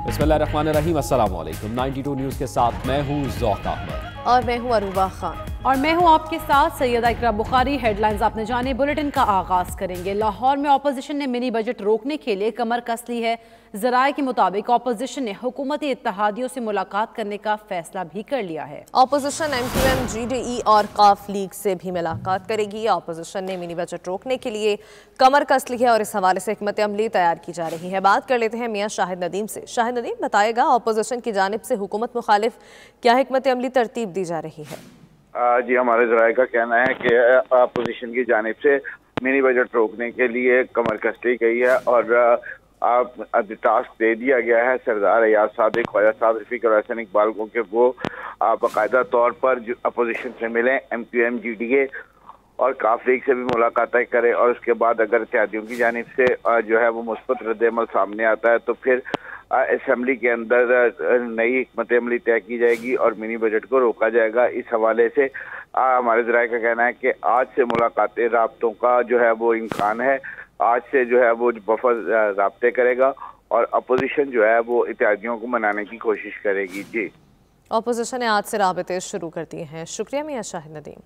बिस्मिल्लाहिर्रहमानिर्रहीम, अस्सलाम वालेकुम। 92 न्यूज़ के साथ मैं हूँ ज़ौक अहमद और मैं हूँ अरूबा खान और मैं हूँ आपके साथ सैयदा इकरा बुखारी। हेडलाइंस आपने जाने, बुलेटिन का आगाज करेंगे। लाहौर में अपोजिशन ने मिनी बजट रोकने के लिए कमर कस ली है। जराए के मुताबिक अपोजिशन ने हुकूमती इत्तेहादियों से मुलाकात करने का फैसला भी कर लिया है। अपोजिशन MQM, GDE और काफ लीग से भी मुलाकात करेगी। अपोजिशन ने मिनी बजट रोकने के लिए कमर कस ली है और इस हवाले से हिकमत अमली तैयार की जा रही है। बात कर लेते हैं मियाँ शाहिद नदीम से। शाहिद नदीम, बताएगा अपोजिशन की जानिब से हुकूमत मुखालिफ क्या हिकमत अमली तरतीब दी जा रही है? जी, हमारे ज़राए का कहना है कि अपोजिशन की जानिब से मिनी बजट रोकने के लिए कमर कस ली गई है और टास्क दे दिया गया है सरदार अयाज सादिक, ख्वाजा साहब, रफीक और हसन इकबाल को कि वो बाकायदा तौर पर अपोजिशन से मिलें, MQM, GDA और काफ लीग से भी मुलाकातें करें और उसके बाद अगर इत्तेहादियों की जानिब से जो है वो मुस्बत रद्द-ए-अमल सामने आता है तो फिर असेंबली के अंदर नई हिकमत अमली तय की जाएगी और मिनी बजट को रोका जाएगा। इस हवाले से हमारे ज़राए का कहना है कि आज से मुलाकातें राब्तों का जो है वो इम्कान है। आज से जो है वो वफद राब्ते करेगा और अपोजिशन जो है वो इत्तेहादियों को मनाने की कोशिश करेगी। जी, अपोजिशन ने आज से राबते शुरू कर दिए हैं। शुक्रिया मियाँ शाहिद नदीम।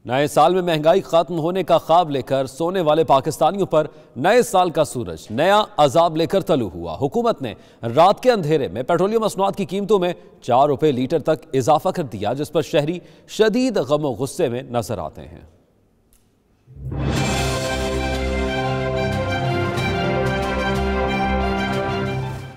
नए साल में महंगाई खत्म होने का ख्वाब लेकर सोने वाले पाकिस्तानियों पर नए साल का सूरज नया अजाब लेकर तलू हुआ। हुकूमत ने रात के अंधेरे में पेट्रोलियम मसनूआत की कीमतों में 4 रुपए लीटर तक इजाफा कर दिया, जिस पर शहरी शदीद गम गुस्से में नजर आते हैं।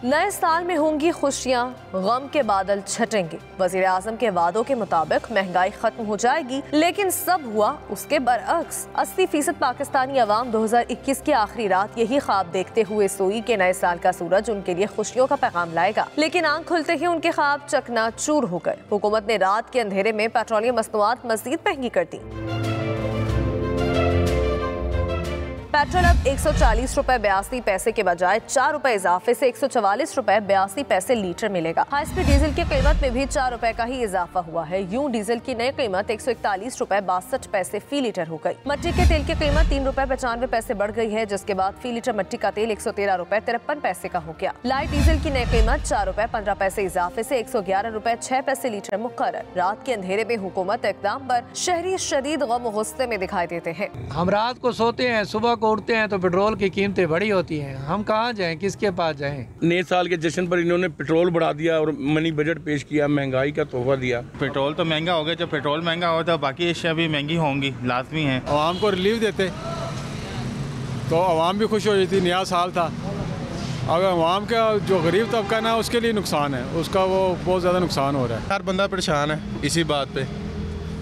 नए साल में होंगी खुशियां, गम के बादल छटेंगे। वजीर आजम के वादों के मुताबिक महंगाई खत्म हो जाएगी, लेकिन सब हुआ उसके बरअक्स। 80% पाकिस्तानी अवाम 2021 की आखिरी रात यही ख्वाब देखते हुए सोई कि नए साल का सूरज उनके लिए खुशियों का पैगाम लाएगा, लेकिन आंख खुलते ही उनके ख्वाब चकनाचूर हो गए। हुकूमत ने रात के अंधेरे में पेट्रोलियम मसनूआत मजीद महंगी कर दी। पेट्रोल अब 140 रुपए 82 पैसे के बजाय 4 रुपए इजाफे से 144 रुपए 82 पैसे लीटर मिलेगा। हाई स्पीड डीजल की कीमत में भी 4 रुपए का ही इजाफा हुआ है। यूं डीजल की नई कीमत 141 रुपए 62 पैसे फी लीटर हो गई। मट्टी के तेल की कीमत 3 रुपए 95 पैसे बढ़ गई है, जिसके बाद फी लीटर मट्टी का तेल 113 रुपए 53 पैसे का हो गया। लाइट डीजल की नई कीमत 4 रुपए 15 पैसे इजाफे से 111 रुपए 6 पैसे लीटर मुकर्रर। रात के अंधेरे में हुकूमत इक़दाम पर शहरी शदीद गम गुस्से में दिखाई देते हैं। हम रात को सोते हैं, सुबह को उठते हैं तो पेट्रोल की कीमतें बड़ी होती हैं। हम कहाँ जाएं, किसके पास जाएं? नए साल के जश्न पर इन्होंने पेट्रोल बढ़ा दिया और मनी बजट पेश किया, महंगाई का तोहफा दिया। पेट्रोल तो महंगा हो गया, जब पेट्रोल महंगा हो तो बाकी अशिया भी महंगी होंगी, लाजमी है। आवाम को रिलीफ देते तो आवाम भी खुश हो जाती। नया साल था, अगर आवाम का जो गरीब तबका ना उसके लिए नुकसान है, उसका वो बहुत ज़्यादा नुकसान हो रहा है। हर बंदा परेशान है इसी बात पे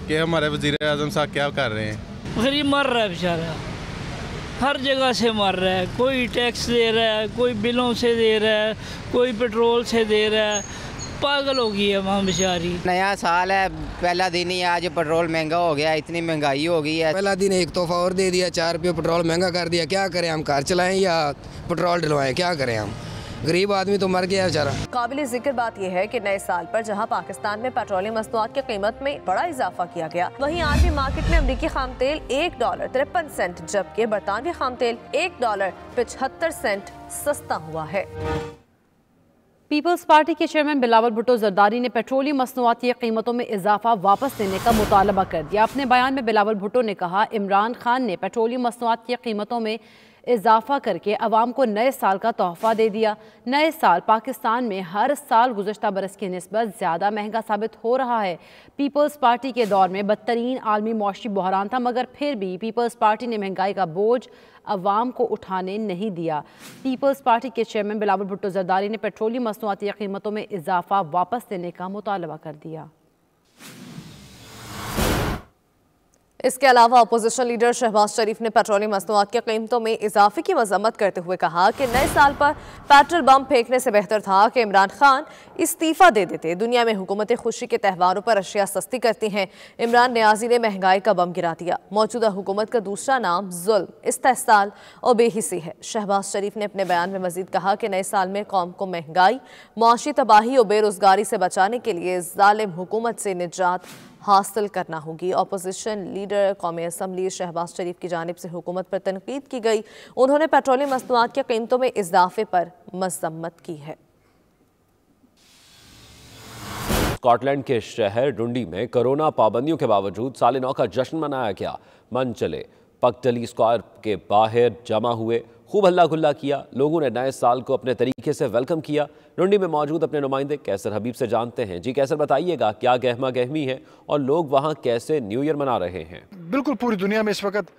कि हमारे वज़ीर आज़म साहब क्या कर रहे हैं। गरीब मर रहा है बेचारा, हर जगह से मर रहा है। कोई टैक्स दे रहा है, कोई बिलों से दे रहा है, कोई पेट्रोल से दे रहा है। पागल हो गई है वहाँ बेचारी। नया साल है, पहला दिन ही आज पेट्रोल महंगा हो गया, इतनी महंगाई हो गई है। पहला दिन एक तोहफा और दे दिया, 4 रुपये पेट्रोल महंगा कर दिया। क्या करें हम, कार चलाएं या पेट्रोल डलवाएं, क्या करें हम? गरीब आदमी तो मर गया बेचारा। काबिल जिक्र बात यह है कि नए साल पर जहां पाकिस्तान में पेट्रोलियम मसनूआत की कीमत में बड़ा इजाफा किया गया, वहीं आलमी मार्केट में अमरीकी खाम तेल $1.53, जबकि बरतानवी खाम तेल $1.75 सस्ता हुआ है। पीपल्स पार्टी के चेयरमैन बिलावल भुट्टो जरदारी ने पेट्रोलियम मसनूआत की कीमतों में इजाफा वापस लेने का मुतालबा कर दिया। अपने बयान में बिलावल भुट्टो ने कहा, इमरान खान ने पेट्रोलियम मसनूआत की कीमतों में इजाफा करके अवाम को नए साल का तोहफा दे दिया। नए साल पाकिस्तान में हर साल गुज़श्ता बरस की निस्बत ज़्यादा महंगा साबित हो रहा है। पीपल्स पार्टी के दौर में बदतरीन आलमी मौशी बहरान था, मगर फिर भी पीपल्स पार्टी ने महंगाई का बोझ अवाम को उठाने नहीं दिया। पीपल्स पार्टी के चेयरमैन बिलावल भुट्टो जरदारी ने पेट्रोलियम मसनूआती कीमतों में इजाफा वापस लेने का मुतालबा कर दिया। इसके अलावा अपोजिशन लीडर शहबाज शरीफ ने पेट्रोलियम मसनूआत की कीमतों में इजाफे की मजम्मत करते हुए कहा कि नए साल पर पेट्रोल बम फेंकने से बेहतर था कि इमरान खान इस्तीफा दे देते। दुनिया में हुकूमतें खुशी के त्योहारों पर अशिया सस्ती करती हैं, इमरान न्याजी ने महंगाई का बम गिरा दिया। मौजूदा हुकूमत का दूसरा नाम जुल्म, इस्तेहसाल और बेहिसी है। शहबाज शरीफ ने अपने बयान में मजीद कहा कि नए साल में कौम को महंगाई, मुआशी तबाही और बेरोजगारी से बचाने के लिए जालिम हुकूमत से निजात हासिल करना होगी। अपोजिशन लीडर कौमी असम्बली शहबाज शरीफ की जानिब से हुकूमत पर तनकीद की गई। उन्होंने पेट्रोलियम मसनूआत की कीमतों में इजाफे पर मजम्मत की है। स्कॉटलैंड के शहर डुंडी में कोरोना पाबंदियों के बावजूद साल नौ का जश्न मनाया गया। मन चले पकडली स्क्वायर के बाहर जमा हुए, खूब हल्ला गुल्ला किया। लोगों ने नए साल को अपने तरीके से वेलकम किया। डुंडी में मौजूद अपने नुमाइंदे कैसर हबीब से जानते हैं। जी कैसर, बताइएगा क्या गहमा गहमी है और लोग वहाँ कैसे न्यू ईयर मना रहे हैं? बिल्कुल पूरी दुनिया में इस वक्त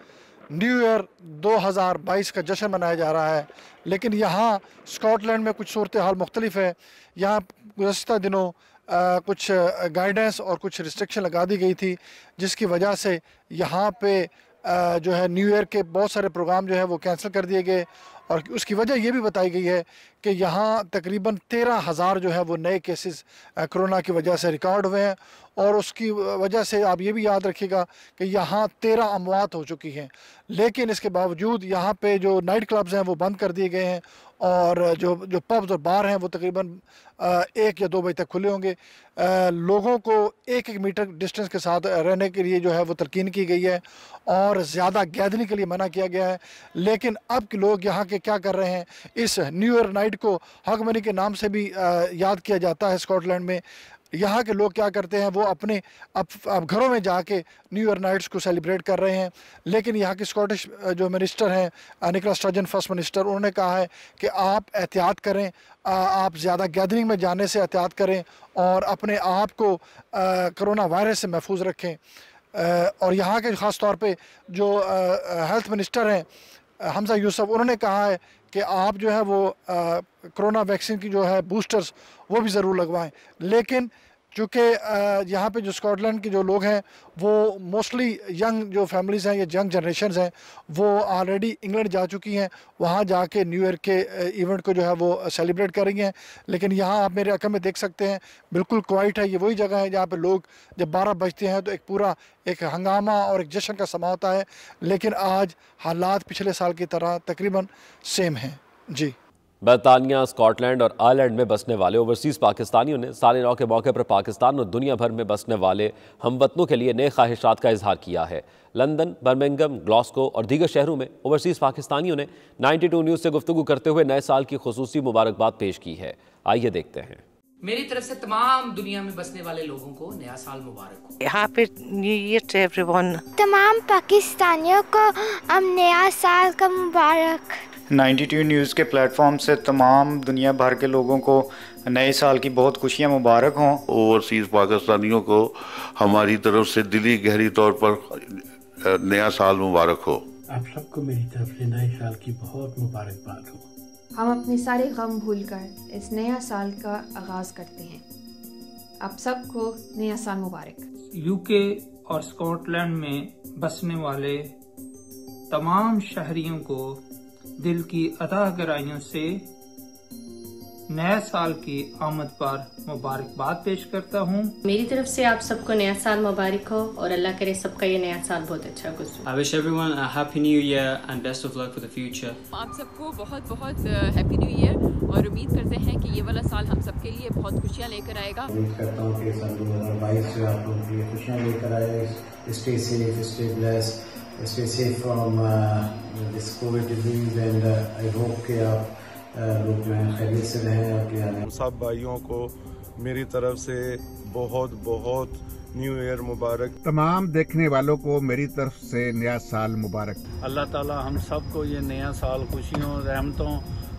न्यू ईयर 2022 का जश्न मनाया जा रहा है, लेकिन यहाँ स्कॉटलैंड में कुछ सूरत हाल मुख्तलिफ है। यहाँ गुज़श्ता दिनों कुछ गाइडेंस और कुछ रिस्ट्रिक्शन लगा दी गई थी, जिसकी वजह से यहाँ पे जो है न्यू ईयर के बहुत सारे प्रोग्राम जो है वो कैंसिल कर दिए गए। और उसकी वजह ये भी बताई गई है कि यहाँ तकरीबन 13,000 जो है वो नए केसेस कोरोना की वजह से रिकॉर्ड हुए हैं। और उसकी वजह से आप ये भी याद रखिएगा कि यहाँ 13 अमवात हो चुकी हैं, लेकिन इसके बावजूद यहाँ पे जो नाइट क्लब्स हैं वो बंद कर दिए गए हैं और जो पब्स और बार हैं वो तकरीबन 1 या 2 बजे तक खुले होंगे। लोगों को 1-1 मीटर डिस्टेंस के साथ रहने के लिए जो है वो तलकीन की गई है और ज़्यादा गैदरिंग के लिए मना किया गया है। लेकिन अब के लोग यहाँ के क्या कर रहे हैं, इस न्यू ईयर नाइट को हक मनी के नाम से भी याद किया जाता है स्कॉटलैंड में। यहाँ के लोग क्या करते हैं, वो अपने अब घरों में जाके न्यू ईयर नाइट्स को सेलिब्रेट कर रहे हैं। लेकिन यहाँ के स्कॉटिश जो मिनिस्टर हैं निकोला स्टर्जन, फर्स्ट मिनिस्टर, उन्होंने कहा है कि आप एहतियात करें, आप ज़्यादा गैदरिंग में जाने से एहतियात करें और अपने आप को कोरोना वायरस से महफूज रखें। और यहाँ के ख़ास तौर पे जो हेल्थ मिनिस्टर हैं हमजा यूसुफ, उन्होंने कहा है कि आप जो है वो कोरोना वैक्सीन की जो है बूस्टर्स वो भी ज़रूर लगवाएं। लेकिन चूँकि यहाँ पे जो स्कॉटलैंड के जो लोग हैं वो मोस्टली यंग जो फैमिलीज़ हैं या यंग जनरेशन्स हैं, वो ऑलरेडी इंग्लैंड जा चुकी हैं, वहाँ जाके न्यू ईयर के इवेंट को जो है वो सेलिब्रेट कर रही हैं। लेकिन यहाँ आप मेरे अकल में देख सकते हैं बिल्कुल क्वाइट है। ये वही जगह है जहाँ पे लोग जब 12 बजते हैं तो एक पूरा एक हंगामा और एक जश्न का समा होता है। लेकिन आज हालात पिछले साल की तरह तकरीबन सेम हैं। जी, बरतानिया, स्कॉटलैंड और आयरलैंड में बसने वाले ओवरसीज़ पाकिस्तानियों ने साल नौ के मौके पर पाकिस्तान और दुनिया भर में बसने वाले हमवतनों के लिए नए ख्वाहिशात का इजहार किया है। लंदन, बर्मिंघम, ग्लासगो और दीगर शहरों में ओवरसीज़ पाकिस्तानियों ने 92 न्यूज़ से गुफ्तगू करते हुए नए साल की खुसूसी मुबारकबाद पेश की है। आइए देखते हैं। मेरी तरफ से तमाम दुनिया में बसने वाले लोगों को नया साल मुबारक हो। Happy new year to everyone. तमाम पाकिस्तानियों को नया साल का मुबारक। 92 न्यूज़ के प्लेटफॉर्म से तमाम दुनिया भर के लोगों को नए साल की बहुत खुशियां मुबारक हों। ओवरसीज़ पाकिस्तानियों को हमारी तरफ से दिली गहरी तौर पर नया साल मुबारक हो। आप सबको मेरी तरफ से नए साल की बहुत मुबारकबाद हो। हम अपने सारे गम भूलकर इस नया साल का आगाज करते हैं। आप सबको नया साल मुबारक। यूके और स्कॉटलैंड में बसने वाले तमाम शहरियों को दिल की अता गहराइयों से नया साल की आमद पर मुबारकबाद पेश करता हूँ। मेरी तरफ से आप सबको नया साल मुबारक हो और अल्लाह करे सबका ये नया साल बहुत अच्छा गुजरे। I wish everyone a happy new year and best of luck for the future. आप सबको बहुत बहुत हैप्पी न्यू ईयर और उम्मीद करते हैं कि ये वाला साल हम सबके लिए बहुत खुशियाँ लेकर आएगा। उम्मीद करता हूँ कि साल 2022 जो आप लोगों के लिए खुशियाँ लेकर आए। Stay safe, stay blessed, stay safe from this COVID disease and I hope कि आप लोग जो हैं खैरियत से रहें। सब भाइयों को मेरी तरफ से बहुत बहुत न्यू ईयर मुबारक। तमाम देखने वालों को मेरी तरफ से नया साल मुबारक। अल्लाह ताला हम सबको ये नया साल खुशियों, रहमतों,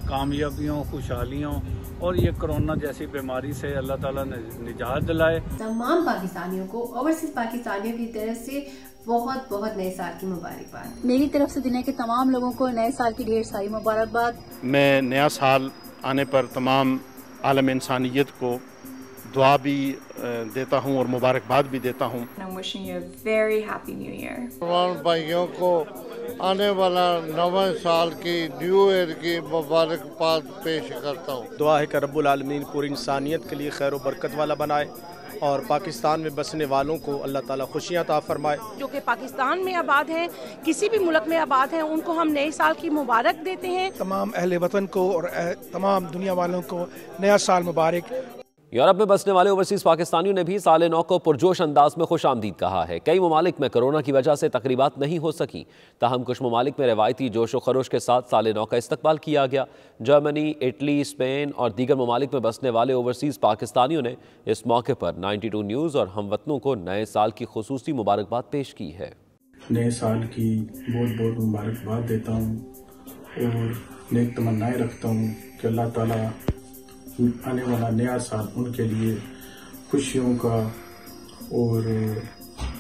कामयाबियों, खुशहालियों और ये कोरोना जैसी बीमारी से अल्लाह ताला ने निजात दिलाए। तमाम पाकिस्तानियों को, ओवरसीज पाकिस्तानियों की तरफ से बहुत बहुत नए साल की मुबारकबाद। मेरी तरफ से दुनिया के तमाम लोगों को नए साल की ढेर सारी मुबारकबाद। मैं नया साल आने पर तमाम आलम इंसानियत को दुआ भी देता हूँ और मुबारकबाद भी देता हूँ। तमाम भाइयों को आने वाला नवा साल की न्यू ईयर की मुबारकबाद पेश करता हूँ। दुआ है कि रब्बुल आलमीन पूरी इंसानियत के लिए खैर व बरकत वाला बनाए और पाकिस्तान में बसने वालों को अल्लाह ताला खुशियाँ अता फरमाए। जो कि पाकिस्तान में आबाद हैं, किसी भी मुल्क में आबाद हैं, उनको हम नए साल की मुबारक देते हैं। तमाम अहले वतन को और तमाम दुनिया वालों को नया साल मुबारक। यूरोप में बसने वाले ओवरसीज पाकिस्तानियों ने भी साल नौ को पुरजोश अंदाज में खुशामदीद कहा है। कई ममालिक में कोरोना की वजह से तकरीबात नहीं हो सकी, ताहम कुछ ममालिक में रवायती जोश व खरोश के साथ साल नौ का इस्तकबाल किया गया। जर्मनी, इटली, स्पेन और दीगर ममालिक में बसने वाले ओवरसीज पाकिस्तानियों ने इस मौके पर 92 न्यूज़ और हमवतनों को नए साल की खुसूसी मुबारकबाद पेश की है। नए साल की बहुत बहुत मुबारकबाद देता हूँ और नेक तमन्नाएं रखता हूँ कि अल्लाह ताला आने वाला नया साल उनके लिए खुशियों का और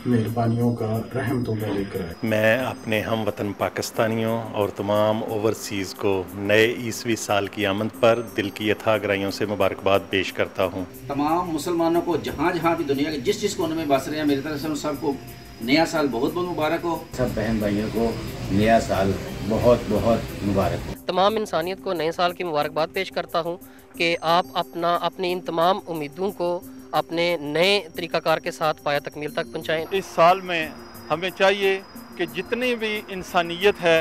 मेहरबानियों का, रहमतों का लेकर आए। मैं अपने हम वतन पाकिस्तानियों और तमाम ओवरसीज़ को नए ईसवी साल की आमद पर दिल की यथा गहराइयों से मुबारकबाद पेश करता हूँ। तमाम मुसलमानों को जहाँ जहाँ भी दुनिया के जिस जिस कोने में बस रहे हैं, मेरी तरफ से उन सबको नया साल बहुत बहुत मुबारक हो। सब बहन भाइयों को नया साल बहुत बहुत मुबारक हो। तमाम इंसानियत को नए साल की मुबारकबाद पेश करता हूँ कि आप अपनी इन तमाम उम्मीदों को अपने नए तरीक़ाकार के साथ पाया तकमील तक पहुँचाएँ। इस साल में हमें चाहिए कि जितनी भी इंसानियत है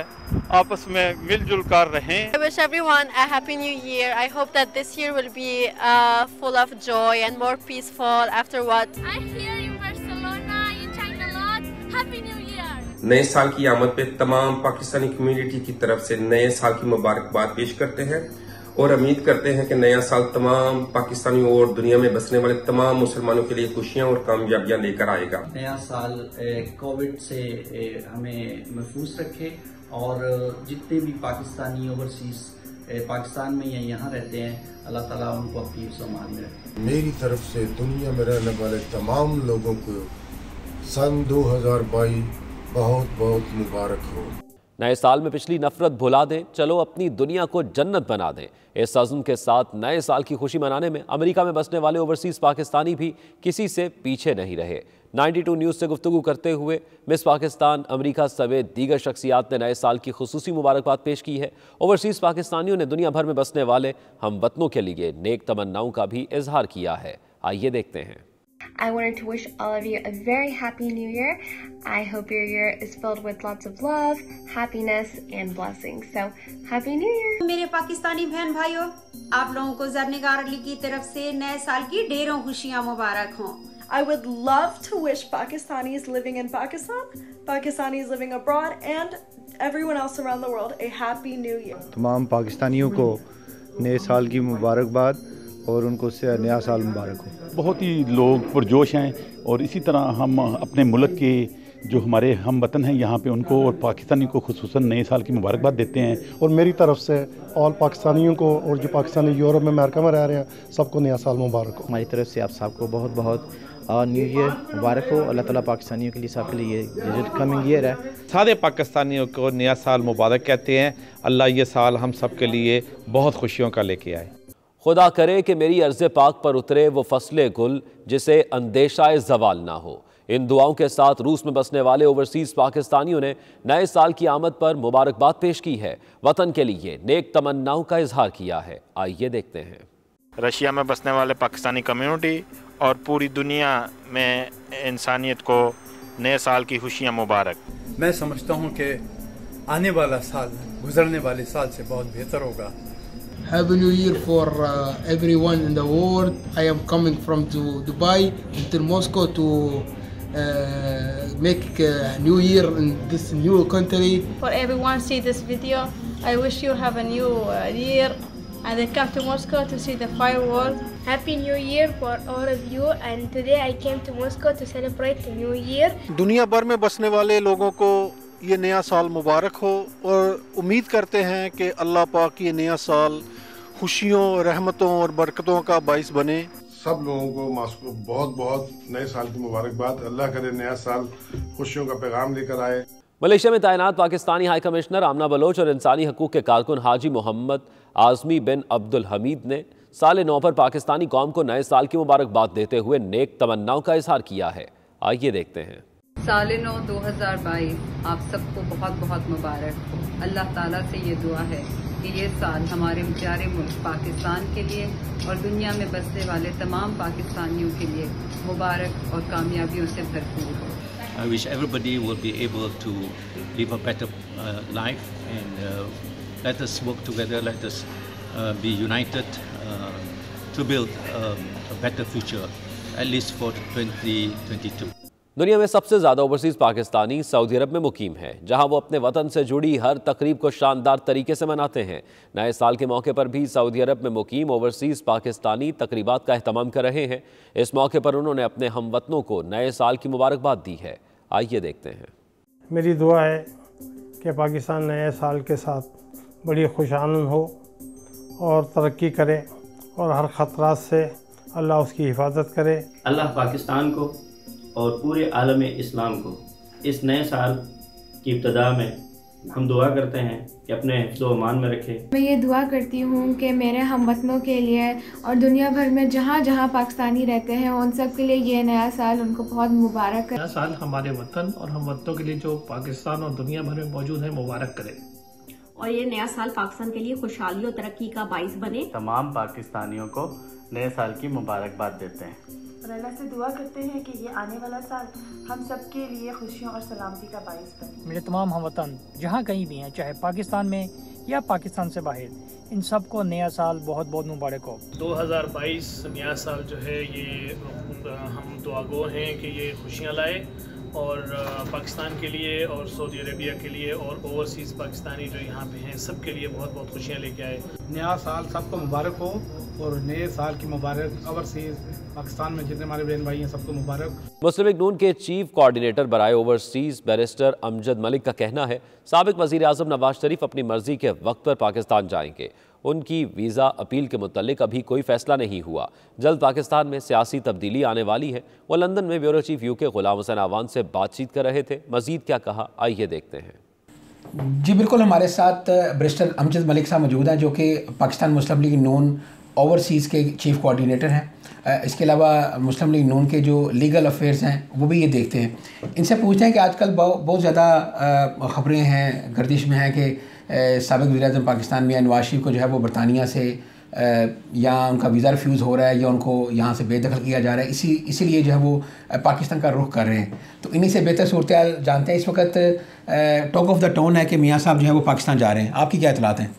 आपस में मिलजुल कर रहें। I wish everyone a happy new year. I hope that this year will be full of joy and more peaceful afterwards. I hear you Barcelona, you China lot. Happy New Year. नए साल की आमद पे तमाम Pakistani community की तरफ से नए साल की मुबारकबाद पेश करते हैं और उम्मीद करते हैं कि नया साल तमाम पाकिस्तानियों और दुनिया में बसने वाले तमाम मुसलमानों के लिए खुशियां और कामयाबियां लेकर आएगा। नया साल कोविड से हमें महफूज रखे और जितने भी पाकिस्तानी ओवरसीज पाकिस्तान में या यहाँ रहते हैं, अल्लाह ताला उनको अपनी सम्मान में रखे। मेरी तरफ से दुनिया में रहने वाले तमाम लोगों को सन 2022 बहुत बहुत मुबारक हो। नए साल में पिछली नफरत भुला दें, चलो अपनी दुनिया को जन्नत बना दें। इस अज़्म के साथ नए साल की खुशी मनाने में अमेरिका में बसने वाले ओवरसीज़ पाकिस्तानी भी किसी से पीछे नहीं रहे। 92 न्यूज़ से गुफ्तगू करते हुए मिस पाकिस्तान अमेरिका समेत दीगर शख्सियात ने नए साल की खुसूसी मुबारकबाद पेश की है। ओवरसीज़ पाकिस्तानियों ने दुनिया भर में बसने वाले हम वतनों के लिए नेक तमन्नाओं का भी इजहार किया है। आइए देखते हैं। I wanted to wish all of you a very happy new year. I hope your year is filled with lots of love, happiness and blessings. So, happy new year. मेरे पाकिस्तानी बहन भाइयों, आप लोगों को ज़रनिगार अली की तरफ से नए साल की ढेरों खुशियां मुबारक हों। I would love to wish Pakistanis living in Pakistan, Pakistanis living abroad and everyone else around the world a happy new year. तमाम पाकिस्तानियों को नए साल की मुबारकबाद और उनको से नया साल मुबारक हो। बहुत ही लोग पुरजोश हैं और इसी तरह हम अपने मुल्क के जो हमारे हम वतन हैं यहाँ पे उनको और पाकिस्तानी को खुसूसन नए साल की मुबारकबाद देते हैं। और मेरी तरफ से ऑल पाकिस्तानियों को और जो पाकिस्तानी यूरोप में अमेरिका में रह रहे हैं सबको नया साल मुबारक हो। हमारी तरफ से आप सबको बहुत बहुत न्यू ईयर मुबारक हो। अल्लाह ताला पाकिस्तानियों के लिए सबके लिए जो कमिंग ईयर है, सारे पाकिस्तानियों को नया साल मुबारक कहते हैं। अल्लाह ये साल हम सब के लिए बहुत खुशियों का लेके आए। खुदा करे कि मेरी अर्ज़ पाक पर उतरे वो फसले गुल जिसे अंदेशाए ज़वाल ना हो। इन दुआओं के साथ रूस में बसने वाले ओवरसीज़ पाकिस्तानियों ने नए साल की आमद पर मुबारकबाद पेश की है। वतन के लिए नेक तमन्नाओं का इजहार किया है। आइए देखते हैं। रशिया में बसने वाले पाकिस्तानी कम्युनिटी और पूरी दुनिया में इंसानियत को नए साल की खुशियाँ मुबारक। मैं समझता हूँ कि आने वाला साल गुजरने वाले साल से बहुत बेहतर होगा। Happy New Year for everyone in the world. I am coming from Dubai to Moscow to make a new year in this new country. For everyone see this video, I wish you have a new year and I come to Moscow to see the fireworks. Happy New Year for all of you and today I came to Moscow to celebrate the New Year. दुनिया भर में बसने वाले लोगों को ये नया साल मुबारक हो और उम्मीद करते हैं कि अल्लाह पाक ये नया साल खुशियों, रहमतों और बरकतों का बाइस बने। सब लोगों को मॉस्को बहुत बहुत नए साल की मुबारकबाद। अल्लाह करे नया साल खुशियों का पैगाम लेकर आए। मलेशिया में तैनात पाकिस्तानी हाई कमिश्नर आमना बलोच और इंसानी हकूक़ के कारकुन हाजी मोहम्मद आज़मी बिन अब्दुल हमीद ने साल नौ पर पाकिस्तानी कौम को नए साल की मुबारकबाद देते हुए नेक तमन्नाओं का इजहार किया है। आइए देखते हैं। साल नौ 2022 आप सबको बहुत बहुत मुबारक हो। अल्लाह ताला से ये दुआ है कि ये साल हमारे प्यारे मुल्क पाकिस्तान के लिए और दुनिया में बसने वाले तमाम पाकिस्तानियों के लिए मुबारक और कामयाबियों से भरपूर हो। I wish everybody will be able to live a better life and let us work together, let us be united to build a better future, at least for 2022. दुनिया में सबसे ज़्यादा ओवरसीज़ पाकिस्तानी सऊदी अरब में मुकीम है, जहां वो अपने वतन से जुड़ी हर तकरीब को शानदार तरीके से मनाते हैं। नए साल के मौके पर भी सऊदी अरब में मुकीम ओवरसीज़ पाकिस्तानी तकरीबात का अहतमाम कर रहे हैं। इस मौके पर उन्होंने अपने हमवतनों को नए साल की मुबारकबाद दी है। आइए देखते हैं। मेरी दुआ है कि पाकिस्तान नए साल के साथ बड़ी खुशआमद हो और तरक्की करे और हर ख़तरात से अल्लाह उसकी हिफाजत करे। अल्लाह पाकिस्तान को और पूरे आलम इस्लाम को इस नए साल की इब्तिदा में हम दुआ करते हैं कि अपने हिफ्ज़ व अमान में रखे। मैं ये दुआ करती हूँ कि मेरे हमवतनों के लिए और दुनिया भर में जहाँ जहाँ पाकिस्तानी रहते हैं उन सब के लिए ये नया साल उनको बहुत मुबारक करे। नया साल हमारे वतन और हमवतनों के लिए जो पाकिस्तान और दुनिया भर में मौजूद है मुबारक करे और ये नया साल पाकिस्तान के लिए खुशहाली और तरक्की का बाइस बने। तमाम पाकिस्तानियों को नए साल की मुबारकबाद देते हैं और अल्लाह से दुआ करते हैं कि ये आने वाला साल हम सब के लिए खुशियों और सलामती का बाइस बने। मेरे तमाम हमवतन जहाँ कहीं भी हैं, चाहे पाकिस्तान में या पाकिस्तान से बाहर, इन सब को नया साल बहुत बहुत मुबारक हो। 2022 नया साल जो है ये हम दुआगो हैं कि ये खुशियाँ लाए और पाकिस्तान के लिए और सऊदी अरेबिया के लिए और ओवरसीज़ पाकिस्तानी जो यहाँ पे हैं सब के लिए बहुत बहुत खुशियाँ लेके आए। नया साल सबको मुबारक हो और नए साल की मुबारक ओवरसीज़ पाकिस्तान में जितने हमारे बहन भाई हैं सबको मुबारक। मुस्लिम लीग नून के चीफ कोऑर्डिनेटर बराए ओवरसीज़ बैरिस्टर अमजद मलिक का कहना है साबिक वज़ीर आज़म नवाज शरीफ अपनी मर्जी के वक्त पर पाकिस्तान जाएंगे। उनकी वीज़ा अपील के मुतालिक अभी कोई फैसला नहीं हुआ। जल्द पाकिस्तान में सियासी तब्दीली आने वाली है। वो लंदन में bureau chief UK Ghulam Hussain आवान से बातचीत कर रहे थे। मजीद क्या कहा, आइए देखते हैं। जी बिल्कुल, हमारे साथ बैरिस्टर अमजद मलिक साहब मौजूद हैं जो कि पाकिस्तान मुस्लिम लीग नून ओवरसीज़ के चीफ कोऑर्डिनेटर हैं। इसके अलावा मुस्लिम लीग नून के जो लीगल अफेयर्स हैं वो भी ये देखते हैं। इनसे पूछते हैं कि आजकल बहुत ज़्यादा ख़बरें हैं, गर्दिश में हैं कि साबिक़ वज़ीर-ए-आज़म पाकिस्तान मियां नवाज शरीफ को जो है वो बरतानिया से या उनका वीज़ा रिफ्यूज़ हो रहा है या उनको यहाँ से बेदखल किया जा रहा है, इसीलिए जो है वो पाकिस्तान का रुख कर रहे हैं। तो इन्हीं से बेहतर सूरत जानते हैं। इस वक्त टॉक ऑफ द टाउन है कि मियाँ साहब जो है वो पाकिस्तान जा रहे हैं। आपकी क्या इतलात हैं?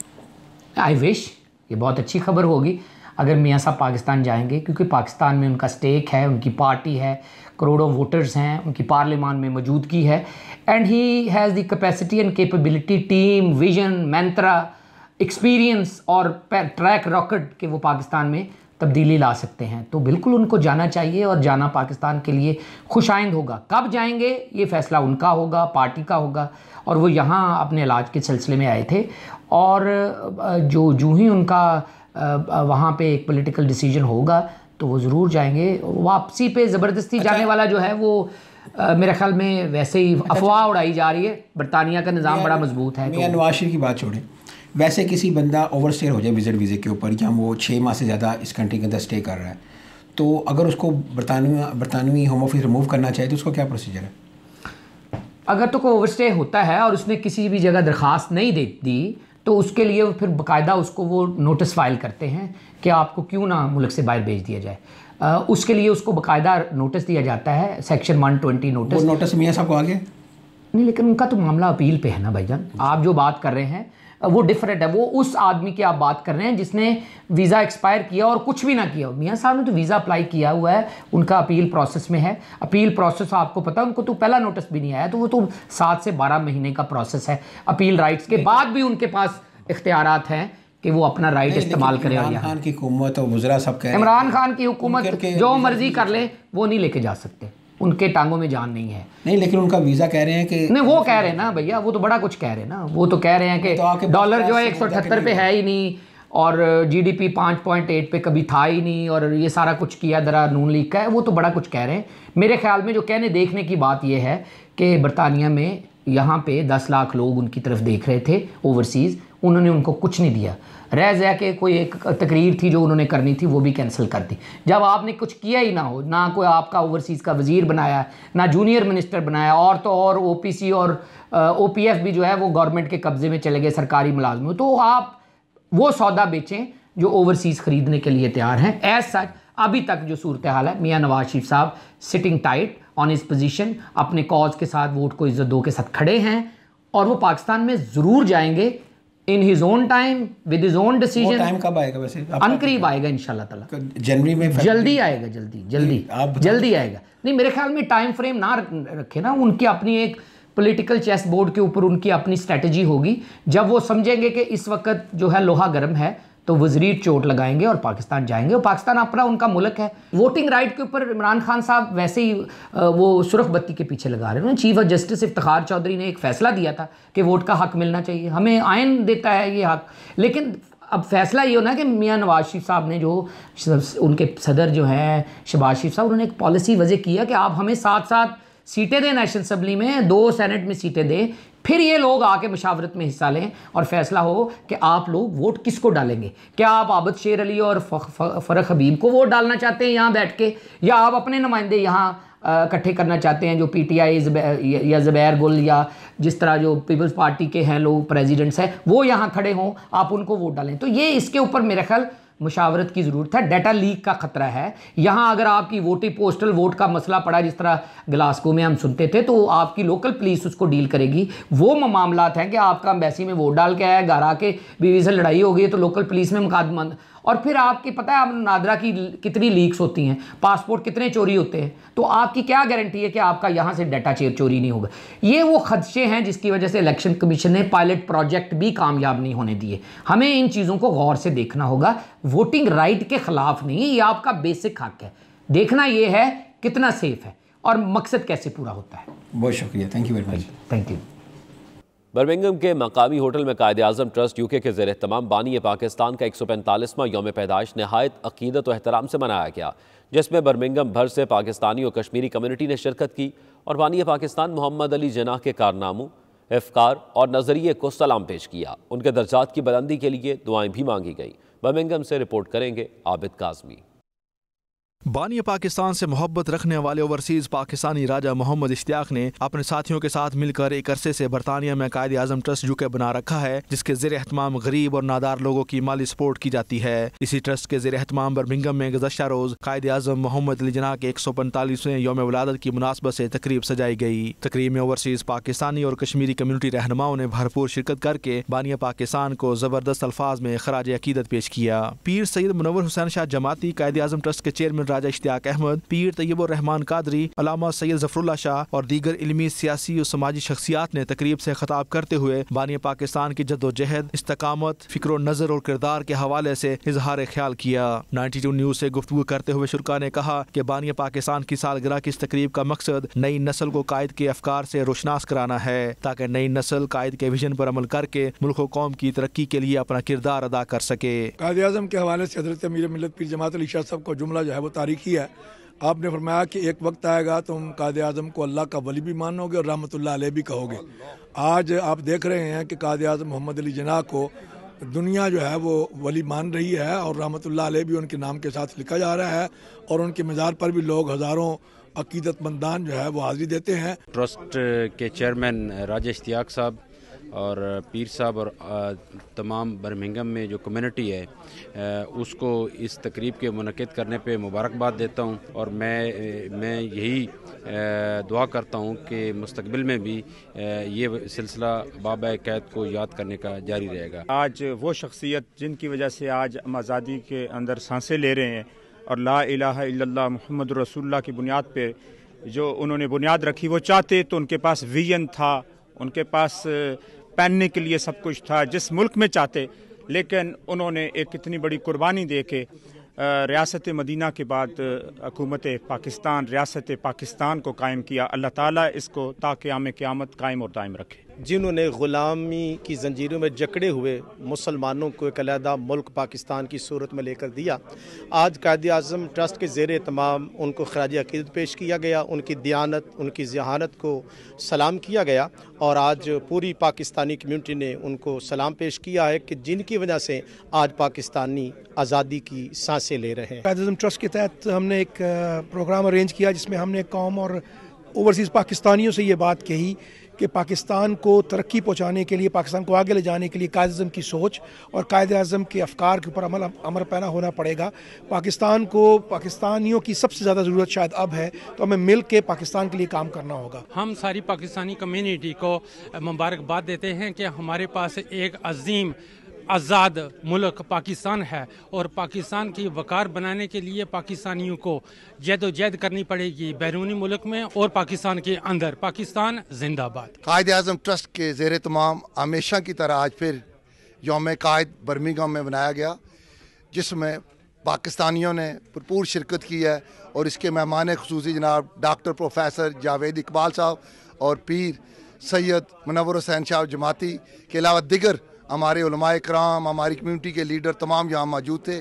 आई विश ये बहुत अच्छी खबर होगी अगर मियाँ साहब पाकिस्तान जाएंगे, क्योंकि पाकिस्तान में उनका स्टेक है, उनकी पार्टी है, करोड़ों वोटर्स हैं, उनकी पार्लियामान में मौजूदगी है and he has the capacity and capability, team, vision, Mantra, experience और ट्रैक रॉकेट के वो पाकिस्तान में तब्दीली ला सकते हैं। तो बिल्कुल उनको जाना चाहिए और जाना पाकिस्तान के लिए खुशाइंद होगा। कब जाएंगे ये फ़ैसला उनका होगा, पार्टी का होगा। और वो यहाँ अपने इलाज के सिलसिले में आए थे और जो ही उनका वहाँ पे एक पॉलिटिकल डिसीजन होगा तो वो ज़रूर जाएंगे। वापसी पे ज़बरदस्ती जाने वाला जो है वो मेरे ख्याल में वैसे ही अफवाह उड़ाई जा रही है। बरतानिया का निज़ाम बड़ा मजबूत है। मियां नवाज शरीफ की बात छोड़ें, वैसे किसी बंदा ओवरस्टे हो जाए विजिट वीज़े के ऊपर या वो 6 माह से ज़्यादा इस कंट्री के अंदर स्टे कर रहा है, तो अगर उसको बरतानवी होम ऑफिस रिमूव करना चाहे तो उसका क्या प्रोसीजर है? अगर तो कोई ओवरस्टे होता है और उसने किसी भी जगह दरख्वास्त नहीं दी तो उसके लिए फिर बाकायदा उसको वो नोटिस फाइल करते हैं कि आपको क्यों ना मुल्क से बाहर भेज दिया जाए। उसके लिए उसको बाकायदा नोटिस दिया जाता है, सेक्शन 120 नोटिस। वो नोटिस मियां साहब को आ गया? नहीं, लेकिन उनका तो मामला अपील पे है ना भाईजान। आप जो बात कर रहे हैं वो डिफरेंट है। वो उस आदमी की आप बात कर रहे हैं जिसने वीज़ा एक्सपायर किया और कुछ भी ना किया। मियां साहब ने तो वीज़ा अप्लाई किया हुआ है, उनका अपील प्रोसेस में है। अपील प्रोसेस आपको पता है, उनको तो पहला नोटिस भी नहीं आया, तो वो तो 7 से 12 महीने का प्रोसेस है। अपील राइट्स के बाद भी उनके पास इख्तियारात हैं कि वो अपना राइट इस्तेमाल करें। इमरान खान की हुकूमत और वज़रा सब कह रहे हैं इमरान खान की हुकूमत जो मर्जी कर ले वो नहीं लेके जा सकते, उनके टांगों में जान नहीं है। नहीं, लेकिन उनका वीज़ा कह रहे हैं कि नहीं, वो कह रहे हैं ना भैया, वो तो बड़ा कुछ कह रहे हैं ना। वो तो कह रहे हैं कि डॉलर जो है 178 पे है ही नहीं और GDP 5.8 पे कभी था ही नहीं और ये सारा कुछ किया दरा नून लीग का है। वो तो बड़ा कुछ कह रहे हैं। मेरे ख्याल में जो कहने देखने की बात ये है कि बरतानिया में यहाँ पे 10 लाख लोग उनकी तरफ देख रहे थे ओवरसीज़, उन्होंने उनको कुछ नहीं दिया। रह जा के कोई एक तकरीर थी जो उन्होंने करनी थी वो भी कैंसिल कर दी। जब आपने कुछ किया ही ना हो, ना कोई आपका ओवरसीज़ का वज़ीर बनाया, ना जूनियर मिनिस्टर बनाया, और तो और OPC और OPF भी जो है वो गवर्नमेंट के कब्ज़े में चले गए, सरकारी मुलाजम, तो आप वो सौदा बेचें जो ओवरसीज़ ख़रीदने के लिए तैयार हैं। एज सच अभी तक जो सूरत हाल है, मियां नवाज शरीफ साहब sitting tight on his position, अपने कॉज के साथ, वोट को इज्जत दो के साथ खड़े हैं और वो पाकिस्तान में ज़रूर जाएंगे in his own time with his own decision. Time कब आएगा वैसे? अनकरीब आएगा इंशाल्लाह ताला, जनवरी में, जल्दी आएगा, जल्दी आएगा। नहीं, मेरे ख्याल में टाइम फ्रेम ना रखे ना, उनकी अपनी एक पॉलिटिकल चेस बोर्ड के ऊपर उनकी अपनी स्ट्रेटजी होगी। जब वो समझेंगे कि इस वक्त जो है लोहा गर्म है तो वज़ीर चोट लगाएंगे और पाकिस्तान जाएंगे, और पाकिस्तान अपना उनका मुल्क है। वोटिंग राइट के ऊपर इमरान खान साहब वैसे ही वो सुरख बत्ती के पीछे लगा रहे हैं। चीफ जस्टिस इफ्तिखार चौधरी ने एक फ़ैसला दिया था कि वोट का हक मिलना चाहिए, हमें आइन देता है ये हक, लेकिन अब फैसला ये होना कि मियां नवाज शरीफ साहब ने, जो उनके सदर जो हैं शहबाज शरीफ साहब, उन्होंने एक पॉलिसी वजह किया कि आप हमें 7-7 सीटें दें नेशनल असम्बली में, 2 सेनेट में सीटें दें, फिर ये लोग आके मुशावरत में हिस्सा लें और फैसला हो कि आप लोग वोट किसको डालेंगे। क्या आप आबद शेर अली और फ़रख हबीब को वोट डालना चाहते हैं यहाँ बैठ के, या आप अपने नुमाइंदे यहाँ इकट्ठे करना चाहते हैं जो PTI या ज़ुबैर गुल या जिस तरह जो पीपल्स पार्टी के हैं लोग, प्रेसिडेंट्स हैं, वो यहाँ खड़े हों, आप उनको वोट डालें। तो ये इसके ऊपर मेरे ख्याल मुशावरत की ज़रूरत है। डाटा लीक का ख़तरा है यहाँ। अगर आपकी वोटिंग पोस्टल वोट का मसला पड़ा, जिस तरह ग्लासगो में हम सुनते थे, तो आपकी लोकल पुलिस उसको डील करेगी। वो मामलात हैं कि आपका एम्बेसी में वोट डाल के आया, घर आके बीवी से लड़ाई हो गई तो लोकल पुलिस में मुकदमा, और फिर आपकी पता है आप नादरा की कितनी लीक्स होती हैं, पासपोर्ट कितने चोरी होते हैं, तो आपकी क्या गारंटी है कि आपका यहाँ से डाटा चोरी नहीं होगा। ये वो खदशे हैं जिसकी वजह से इलेक्शन कमीशन ने पायलट प्रोजेक्ट भी कामयाब नहीं होने दिए। हमें इन चीज़ों को गौर से देखना होगा। वोटिंग राइट के ख़िलाफ़ नहीं, ये आपका बेसिक हक है। देखना ये है कितना सेफ है और मकसद कैसे पूरा होता है। बहुत शुक्रिया, thank you very much. Thank you. Birmingham के मकामी होटल में कायद-ए-आज़म ट्रस्ट UK के ज़ेर एहतमाम बानी पाकिस्तान का 145वां यौम पैदाइश नहायत अकीदत और एहतराम से मनाया गया, जिसमें बर्मिंघम भर से पाकिस्तानी और कश्मीरी कम्युनिटी ने शिरकत की और बानी पाकिस्तान मोहम्मद अली जिन्नाह के कारनामों, अफ़कार और नज़रिए को सलाम पेश किया। उनके दर्जात की बुलंदी के लिए दुआएं भी मांगी गई। बर्मिंघम से रिपोर्ट करेंगे आबिद काज़मी। बानी पाकिस्तान से मोहब्बत रखने वाले ओवरसीज़ पाकिस्तानी राजा मोहम्मद इश्तियाक ने अपने साथियों के साथ मिलकर एक अरसे से बरतानिया में कायद-ए-आज़म ट्रस्ट UK बना रखा है, जिसके ज़ेर एहतमाम गरीब और नादार लोगों की माली सपोर्ट की जाती है। इसी ट्रस्ट के ज़ेर एहतमाम बर्मिंघम में गुज़श्ता रोज़ कायद-ए-आज़म मोहम्मद अली जिन्नाह के 145वें यौम विलादत की मुनासबत से तकरीब सजाई गई। तकरीब में ओवरसीज़ पाकिस्तानी और कश्मीरी कम्युनिटी रहनुमाओं ने भरपूर शिरकत करके बानी पाकिस्तान को ज़बरदस्त अल्फाज में खराज अकीदत पेश किया। पीर सैयद मुनव्वर हुसैन शाह जमाती, कायद-ए-आज़म ट्रस्ट के चेयरमैन राजा इश्तियाक अहमद, पीर तैयबुर रहमान कादरी, अलामा सैयद ज़फ़रुल्लाह शाह और दीगर इल्मी, सियासी और समाजी शख्सियात ने तकरीब से खिताब करते हुए बानी पाकिस्तान की जद्दोजहद, इस्तकामत, फ़िक्र नज़र और किरदार के हवाले से इजहार ख्याल किया। 92 न्यूज़ से गुफ्तगू करते हुए शुरा ने कहा कि बानी पाकिस्तान की सालगिरह की इस तकरीब का मकसद नई नस्ल को कायद के अफकार से रोशनास कराना है, ताकि नई नस्ल कायद के विजन पर अमल करके मुल्क व कौम की तरक्की के लिए अपना किरदार अदा कर सके। कायद-ए-आज़म के हवाले से हज़रत अमीर मिल्लत पीर जमात अली शाह साहब का जुमला जो है वो तारीखी है। आपने फरमाया कि एक वक्त आएगा तुम कायद-ए-आज़म को अल्लाह का वली भी मानोगे और रहमतुल्लाह अलैह भी कहोगे। आज आप देख रहे हैं कि कायद-ए-आज़म मोहम्मद अली जिन्नाह को दुनिया जो है वो वली मान रही है और रहमतुल्लाह अलैह भी उनके नाम के साथ लिखा जा रहा है, और उनके मज़ार पर भी लोग हज़ारों अकीदतमंदान जो है वो हाज़िरी देते हैं। ट्रस्ट के चेयरमैन राजा इश्तियाक साहब और पीर साहब और तमाम बर्मिंघम में जो कम्युनिटी है उसको इस तकरीब के मुनक़िद करने पे मुबारकबाद देता हूँ, और मैं यही दुआ करता हूँ कि मुस्तकबिल में भी ये सिलसिला बाबा कैद को याद करने का जारी रहेगा। आज वो शख्सियत जिनकी वजह से आज हम आज़ादी के अंदर सांसें ले रहे हैं और ला इलाहा इल्लल्लाह मुहम्मद रसूलुल्लाह की बुनियाद पे जो उन्होंने बुनियाद रखी, वो चाहते तो उनके पास विजन था, उनके पास पहनने के लिए सब कुछ था जिस मुल्क में चाहते, लेकिन उन्होंने एक इतनी बड़ी कुर्बानी दे के रियासत मदीना के बाद हुकूमत पाकिस्तान, रियासत पाकिस्तान को कायम किया। अल्लाह ताला इसको ताक़याम क़यामत कायम और दायम रखे। जिन्होंने ग़ुलामी की जंजीरों में जकड़े हुए मुसलमानों को एक अलहदा मुल्क पाकिस्तान की सूरत में लेकर दिया, आज कायद-ए-आज़म ट्रस्ट के ज़ेर तमाम उनको खराज अक़ीदत पेश किया गया, उनकी दियानत, उनकी ज़हानत को सलाम किया गया, और आज पूरी पाकिस्तानी कम्यूनिटी ने उनको सलाम पेश किया है कि जिनकी वजह से आज पाकिस्तानी आज़ादी की सांसें ले रहे हैं। कायद-ए-आज़म ट्रस्ट के तहत हमने एक प्रोग्राम अरेंज किया जिसमें हमने कौम और ओवरसीज़ पाकिस्तानियों से ये बात कही कि पाकिस्तान को तरक्की पहुँचाने के लिए, पाकिस्तान को आगे ले जाने के लिए कायद-ए-आज़म की सोच और कायद-ए-आज़म के अफकार के ऊपर अमल पैना होना पड़ेगा। पाकिस्तान को, पाकिस्तानियों की सबसे ज़्यादा ज़रूरत शायद अब है, तो हमें मिल के पाकिस्तान के लिए काम करना होगा। हम सारी पाकिस्तानी कम्युनिटी को मुबारकबाद देते हैं कि हमारे पास एक अजीम आज़ाद मुल्क पाकिस्तान है और पाकिस्तान की वकार बनाने के लिए पाकिस्तानियों को जद्दोजहद करनी पड़ेगी, बैरूनी मुल्क में और पाकिस्तान के अंदर। पाकिस्तान जिंदाबाद। कायद-ए-आज़म ट्रस्ट के ज़ेरे तमाम हमेशा की तरह आज फिर यौम कायद बर्मिंघम में मनाया गया, जिसमें पाकिस्तानियों ने भरपूर शिरकत की है और इसके मेहमान खुसूसी जनाब डॉक्टर प्रोफेसर जावेद इकबाल साहब और पीर सैयद मुनव्वर हुसैन साहब जमाती के अलावा दिगर हमारे उलमाए कराम, हमारी कम्यूनिटी के लीडर तमाम यहाँ मौजूद थे।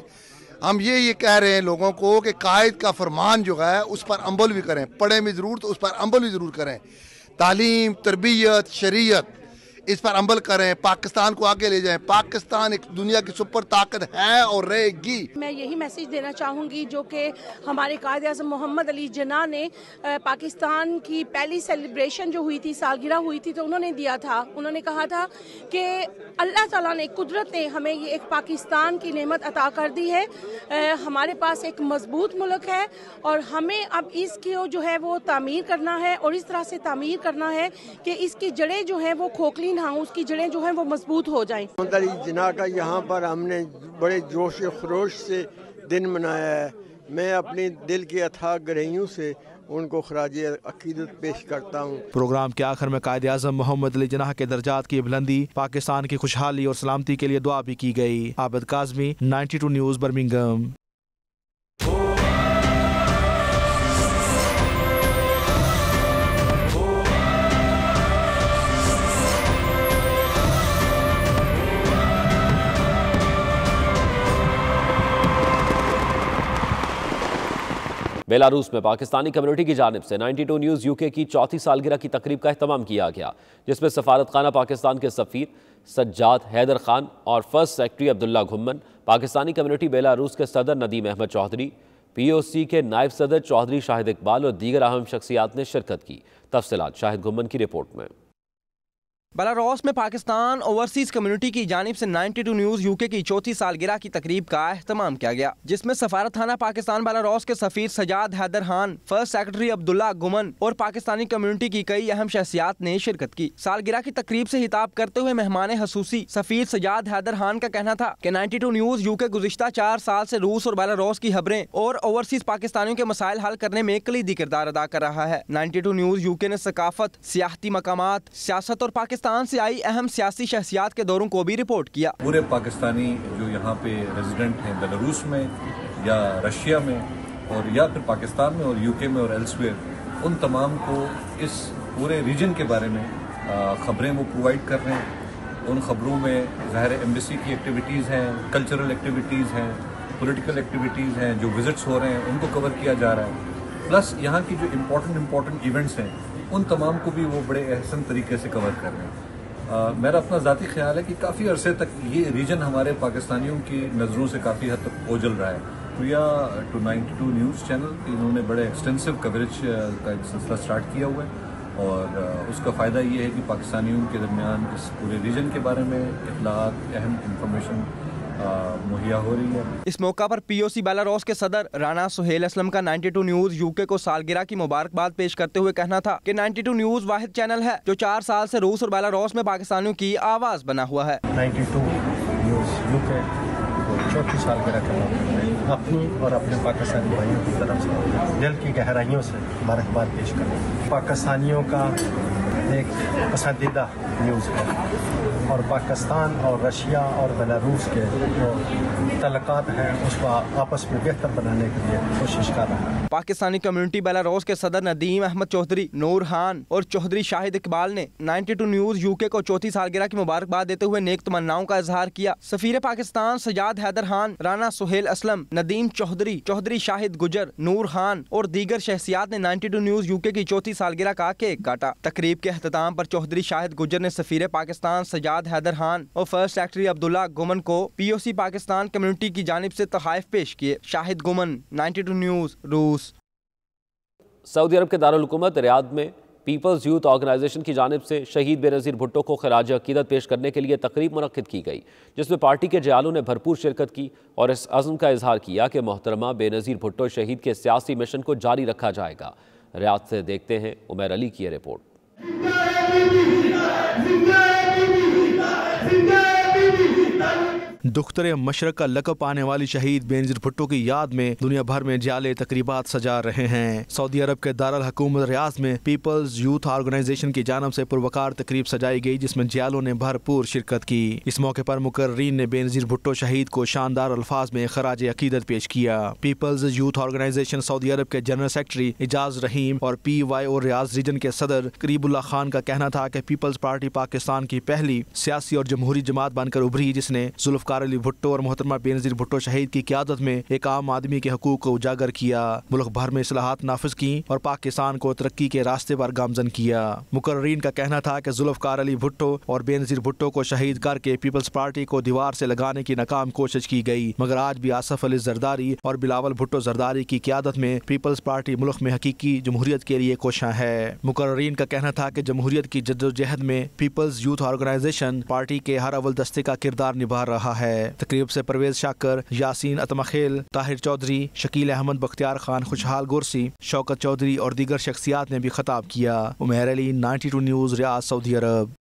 हम ये कह रहे हैं लोगों को कि कायद का फरमान जो है उस पर अमल भी करें, पढ़े में ज़रूर तो उस पर अमल भी ज़रूर करें। तालीम, तरबियत, शरीयत, इस पर अमल करें, पाकिस्तान को आगे ले जाएं। पाकिस्तान एक दुनिया की सुपर ताकत है और रहेगी। मैं यही मैसेज देना चाहूँगी जो कि हमारे कायद-ए-आज़म मोहम्मद अली जिन्ना ने पाकिस्तान की पहली सेलिब्रेशन जो हुई थी, सालगिरह हुई थी, तो उन्होंने दिया था, उन्होंने कहा था कि अल्लाह ताला ने, कुदरत ने हमें ये एक पाकिस्तान की नेमत अता कर दी है। हमारे पास एक मजबूत मुल्क है और हमें अब इसकी जो है वो तामीर करना है और इस तरह से तामीर करना है कि इसकी जड़ें जो हैं वो खोखली ना हो, उसकी जड़ें जो हैं वो मजबूत हो जाएं। मोहम्मद अली जिन्ना का यहाँ पर हमने बड़े जोश खरोश से दिन मनाया है। मैं अपनी दिल की अथाह गहराइयों से उनको खराज अकीदत पेश करता हूँ। प्रोग्राम के आखिर में कायद-ए-आज़म मोहम्मद अली जिन्ना के दर्जात की बुलंदी, पाकिस्तान की खुशहाली और सलामती के लिए दुआ भी की गई। Abid Kazmi, 92 news, Birmingham. Belarus में पाकिस्तानी कम्युनिटी की जानिब से 92 न्यूज़ यूके की चौथी सालगिरह की तकरीब का एहतमाम किया गया, जिसमें सफारत खाना पाकिस्तान के सफ़ीर सज्जाद हैदर खान और first secretary Abdullah Ghumman, Pakistani community Belarus के सदर नदीम अहमद चौधरी, POC के नायब सदर चौधरी शाहिद इकबाल और दीगर अहम शख्सियात ने शिरकत की। तफसीलात शाहिद घुम्मन की रिपोर्ट में। बेलारूस में पाकिस्तान ओवरसीज कम्युनिटी की जानिब से 92 न्यूज़ यूके की चौथी सालगिरह की तकरीब का एहतमाम किया गया, जिसमें सफारत खाना पाकिस्तान बेलारूस के सफीर सज्जाद हैदर खान, फर्स्ट सेक्रेटरी अब्दुल्ला गुमन और पाकिस्तानी कम्युनिटी की कई अहम शख्सियात ने शिरकत की। सालगिरह की तकरीब से खिताब करते हुए मेहमान हसूसी सफीर सज्जाद हैदर खान का कहना था कि 92 न्यूज़ यूके गुज़िश्ता 4 साल से रूस और बेलारूस की खबरें और ओवरसीज पाकिस्तानियों के मसाइल हल करने में कलीदी किरदार अदा कर रहा है। 92 न्यूज़ यूके ने सकाफत, सियाहती मकामात, सियासत और पाकिस्तान से आई अहम सियासी शख्सियात के दौरों को भी रिपोर्ट किया। पूरे पाकिस्तानी जो यहाँ पे रेजिडेंट हैं बेलारूस में या रशिया में और या फिर पाकिस्तान में और यूके में और एल्सवेयर, उन तमाम को इस पूरे रीजन के बारे में खबरें वो प्रोवाइड कर रहे हैं। उन खबरों में ज़ाहिर एम्बेसी की एक्टिविटीज़ हैं, कल्चरल एक्टिविटीज़ हैं, पॉलिटिकल एक्टिविटीज़ हैं, जो विजिट्स हो रहे हैं उनको कवर किया जा रहा है। प्लस यहाँ की जो इम्पोर्टेंट इवेंट्स हैं उन तमाम को भी वो बड़े अहसन तरीके से कवर कर रहे हैं। मेरा अपना ज़ाती ख्याल है कि काफ़ी अरसे तक ये रीजन हमारे पाकिस्तानियों की नज़रों से काफ़ी हद तक ओझल रहा है। प्रिया टू 92 न्यूज़ चैनल, इन्होंने बड़े एक्सटेंसिव कवरेज का एक सिलसिला स्टार्ट किया हुआ है और उसका फ़ायदा ये है कि पाकिस्तानियों के दरमियान इस पूरे रीजन के बारे में इत्तलात, अहम इंफॉर्मेशन मुहैया हो रही है। इस मौका पर POC बेलारूस के सदर राना सुहेल असलम का 92 न्यूज़ यूके को सालगिरह की मुबारकबाद पेश करते हुए कहना था कि 92 न्यूज़ वाहिद चैनल है जो 4 साल से रूस और बेलारूस में पाकिस्तानियों की आवाज़ बना हुआ है। 92 न्यूज़ यूके को चौथी सालगिरह के मौके पर अपनी और अपने पाकिस्तानी भाइयों की तरफ से दिल की गहराइयों से मुबारकबाद पेश करें। पाकिस्तानियों का एक पसंदीदा न्यूज़ है और पाकिस्तान और रशिया और बेलारूस के जो तल्लुकात हैं उसको आपस में बेहतर बनाने के लिए कोशिश कर रहा है। पाकिस्तानी कम्युनिटी बेलारूस के सदर नदीम अहमद चौधरी, नूर खान और चौधरी शाहिद इकबाल ने 92 न्यूज़ यूके को चौथी सालगिरह की मुबारकबाद देते हुए नेक तमन्नाओं का इजहार किया। सफीर पाकिस्तान सज्जाद हैदर खान, राना सुहेल असलम, नदीम चौधरी, चौधरी शाहिद गुजर, नूर खान और दीगर शख्सियात ने 92 न्यूज़ यूके की चौथी सालगिरह का केक काटा। तकरीब के अख्ताम पर चौधरी शाहिद गुजर ने सफीर पाकिस्तान सज्जाद हैदर खान और फर्स्ट सेक्रेटरी अब्दुल्ला गुमन को POC पाकिस्तान कम्युनिटी की जानिब से तोहफ़े पेश किए। शाहिद गुमन, 92 न्यूज़, रूस। सऊदी अरब के दारुल हुकूमत रियाद में पीपल्स यूथ ऑर्गेनाइजेशन की जानिब से शहीद बेनज़ीर भुट्टो को खराज अकीदत पेश करने के लिए तकरीब मुनक्किद की गई, जिसमें पार्टी के जयालों ने भरपूर शिरकत की और इस अज़्म का इजहार किया कि मोहतरमा बेनज़ीर भुट्टो शहीद के सियासी मिशन को जारी रखा जाएगा। रियाद से देखते हैं उमर अली की रिपोर्ट। दुख्तर मशरक का लक़ब पाने वाली शहीद बेनज़ीर भुट्टो की याद में दुनिया भर में जाले तकरीबात सजा रहे हैं। सऊदी अरब के दारुल हुकूमत रियाद में पीपल्स यूथ ऑर्गेनाइजेशन की जानब से पुरवकार तकरीब सजाई गई, जिसमें जियालों ने भरपूर शिरकत की। इस मौके पर मुकर्रीन ने बेनज़ीर भुट्टो शहीद को शानदार अल्फाज में खराज अकीदत पेश किया। पीपल्स यूथ ऑर्गेनाइजेशन सऊदी अरब के जनरल सेक्रेटरी इजाज रहीम और PYO रियाज रीजन के सदर करीबुल्लाह खान का कहना था कि पीपल्स पार्टी पाकिस्तान की पहली सियासी और जमहूरी जमात बनकर उभरी, जिसने जुल्फ़िकार अली भुट्टो और मोहतरमा बेनज़ीर भुट्टो शहीद की क़यादत में एक आम आदमी के हकूक़ को उजागर किया, मुल्क भर में इस्लाहात नाफिज की और पाकिस्तान को तरक्की के रास्ते पर गामजन किया। मुकर्रीन का कहना था कि जुल्फ़िकार अली भुट्टो और बेनज़ीर भुट्टो को शहीद करके पीपल्स पार्टी को दीवार से लगाने की नाकाम कोशिश की गई, मगर आज भी आसफ अली जरदारी और बिलावल भुट्टो जरदारी की क़यादत में पीपल्स पार्टी मुल्क में हकीकी जमहूरियत के लिए कोशां है। मुकर्रीन का कहना था कि जमहूरियत की जद्दोजहद में पीपल्स यूथ ऑर्गेनाइजेशन पार्टी के हर अव्वल दस्ते का किरदार निभा रहा है। तकरीब से परवेज शाकर, यासीन अतमखेल, ताहिर चौधरी, शकील अहमद, बख्तियार खान, खुशहाल गुरसी, शौकत चौधरी और दीगर शख्सियात ने भी खिताब किया। उमर अली, 92 न्यूज़, रियाद, सऊदी अरब।